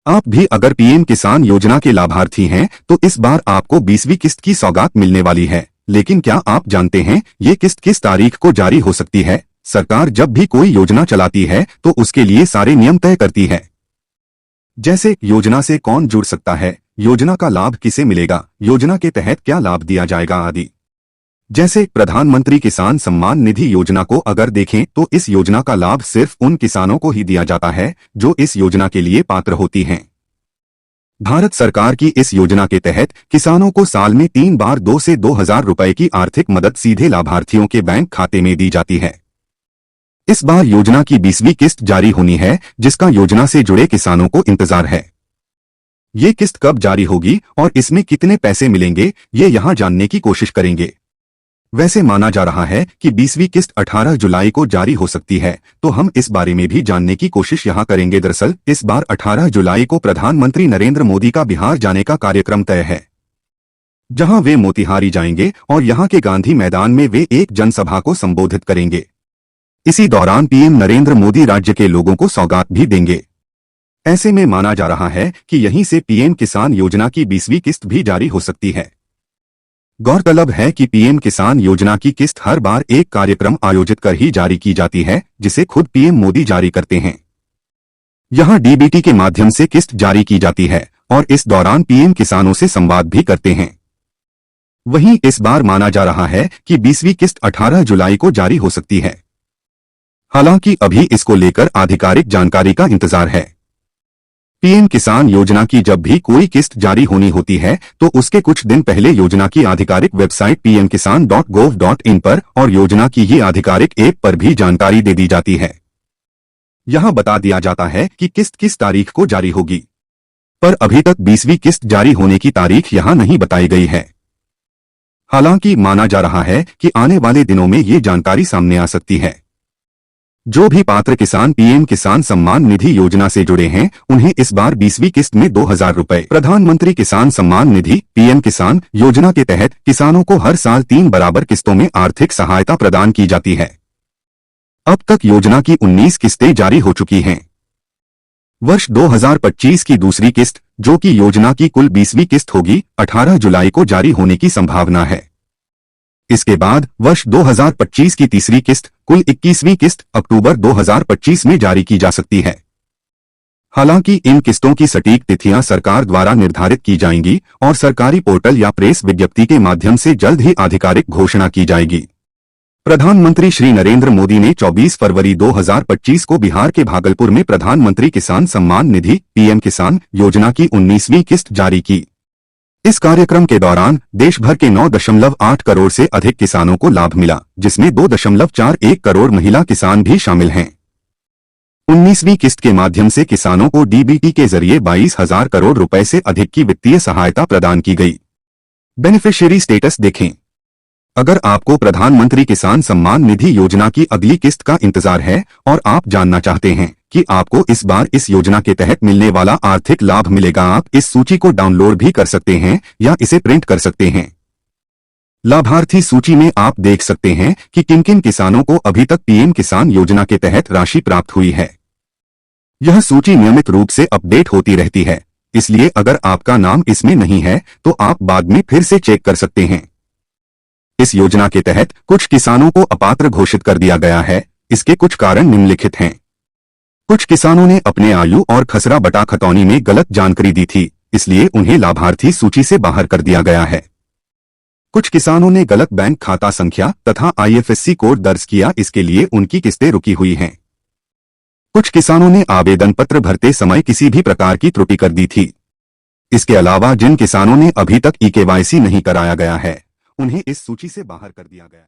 आप भी अगर पीएम किसान योजना के लाभार्थी हैं तो इस बार आपको 20वीं किस्त की सौगात मिलने वाली है। लेकिन क्या आप जानते हैं ये किस्त किस तारीख को जारी हो सकती है? सरकार जब भी कोई योजना चलाती है तो उसके लिए सारे नियम तय करती है, जैसे योजना से कौन जुड़ सकता है, योजना का लाभ किसे मिलेगा, योजना के तहत क्या लाभ दिया जाएगा आदि। जैसे प्रधानमंत्री किसान सम्मान निधि योजना को अगर देखें तो इस योजना का लाभ सिर्फ उन किसानों को ही दिया जाता है जो इस योजना के लिए पात्र होती हैं। भारत सरकार की इस योजना के तहत किसानों को साल में 3 बार 2 से 2,000 रुपए की आर्थिक मदद सीधे लाभार्थियों के बैंक खाते में दी जाती है। इस बार योजना की 20वीं किस्त जारी होनी है, जिसका योजना से जुड़े किसानों को इंतजार है। ये किस्त कब जारी होगी और इसमें कितने पैसे मिलेंगे, ये यहाँ जानने की कोशिश करेंगे। वैसे माना जा रहा है कि 20वीं किस्त 18 जुलाई को जारी हो सकती है, तो हम इस बारे में भी जानने की कोशिश यहाँ करेंगे। दरअसल इस बार 18 जुलाई को प्रधानमंत्री नरेंद्र मोदी का बिहार जाने का कार्यक्रम तय है, जहां वे मोतिहारी जाएंगे और यहां के गांधी मैदान में वे एक जनसभा को संबोधित करेंगे। इसी दौरान पीएम नरेंद्र मोदी राज्य के लोगों को सौगात भी देंगे। ऐसे में माना जा रहा है कि यहीं से पीएम किसान योजना की 20वीं किस्त भी जारी हो सकती है। गौरतलब है कि पीएम किसान योजना की किस्त हर बार एक कार्यक्रम आयोजित कर ही जारी की जाती है, जिसे खुद पीएम मोदी जारी करते हैं। यहां डीबीटी के माध्यम से किस्त जारी की जाती है और इस दौरान पीएम किसानों से संवाद भी करते हैं। वहीं इस बार माना जा रहा है कि 20वीं किस्त 18 जुलाई को जारी हो सकती है। हालांकि अभी इसको लेकर आधिकारिक जानकारी का इंतजार है। पीएम किसान योजना की जब भी कोई किस्त जारी होनी होती है तो उसके कुछ दिन पहले योजना की आधिकारिक वेबसाइट pmkisan.gov.in पर और योजना की ये आधिकारिक ऐप पर भी जानकारी दे दी जाती है। यहां बता दिया जाता है कि किस्त किस तारीख को जारी होगी, पर अभी तक 20वीं किस्त जारी होने की तारीख यहां नहीं बताई गई है। हालांकि माना जा रहा है कि आने वाले दिनों में ये जानकारी सामने आ सकती है। जो भी पात्र किसान पीएम किसान सम्मान निधि योजना से जुड़े हैं, उन्हें इस बार 20वीं किस्त में 2,000 रुपए प्रधानमंत्री किसान सम्मान निधि पीएम किसान योजना के तहत किसानों को हर साल 3 बराबर किस्तों में आर्थिक सहायता प्रदान की जाती है। अब तक योजना की 19 किस्तें जारी हो चुकी हैं। वर्ष 2025 की दूसरी किस्त, जो कि योजना की कुल 20वीं किस्त होगी, 18 जुलाई को जारी होने की संभावना है। इसके बाद वर्ष 2025 की तीसरी किस्त, कुल 21वीं किस्त अक्टूबर 2025 में जारी की जा सकती है। हालांकि इन किस्तों की सटीक तिथियां सरकार द्वारा निर्धारित की जाएंगी और सरकारी पोर्टल या प्रेस विज्ञप्ति के माध्यम से जल्द ही आधिकारिक घोषणा की जाएगी। प्रधानमंत्री श्री नरेंद्र मोदी ने 24 फरवरी 2025 को बिहार के भागलपुर में प्रधानमंत्री किसान सम्मान निधि पीएम किसान योजना की 19वीं किस्त जारी की। इस कार्यक्रम के दौरान देश भर के 9.8 करोड़ से अधिक किसानों को लाभ मिला, जिसमें 2.41 करोड़ महिला किसान भी शामिल हैं। 19वीं किस्त के माध्यम से किसानों को डीबीटी के जरिए 22,000 करोड़ रुपए से अधिक की वित्तीय सहायता प्रदान की गई। बेनिफिशियरी स्टेटस देखें। अगर आपको प्रधानमंत्री किसान सम्मान निधि योजना की अगली किस्त का इंतजार है और आप जानना चाहते हैं कि आपको इस बार इस योजना के तहत मिलने वाला आर्थिक लाभ मिलेगा, आप इस सूची को डाउनलोड भी कर सकते हैं या इसे प्रिंट कर सकते हैं। लाभार्थी सूची में आप देख सकते हैं कि किन किन किसानों को अभी तक पीएम किसान योजना के तहत राशि प्राप्त हुई है। यह सूची नियमित रूप से अपडेट होती रहती है, इसलिए अगर आपका नाम इसमें नहीं है तो आप बाद में फिर से चेक कर सकते हैं। इस योजना के तहत कुछ किसानों को अपात्र घोषित कर दिया गया है। इसके कुछ कारण निम्नलिखित हैं। कुछ किसानों ने अपने आयु और खसरा बटा खतौनी में गलत जानकारी दी थी, इसलिए उन्हें लाभार्थी सूची से बाहर कर दिया गया है। कुछ किसानों ने गलत बैंक खाता संख्या तथा IFSC कोड दर्ज किया, इसके लिए उनकी किस्तें रुकी हुई हैं। कुछ किसानों ने आवेदन पत्र भरते समय किसी भी प्रकार की त्रुटि कर दी थी। इसके अलावा जिन किसानों ने अभी तक eKYC नहीं कराया गया है, उन्हें इस सूची से बाहर कर दिया गया।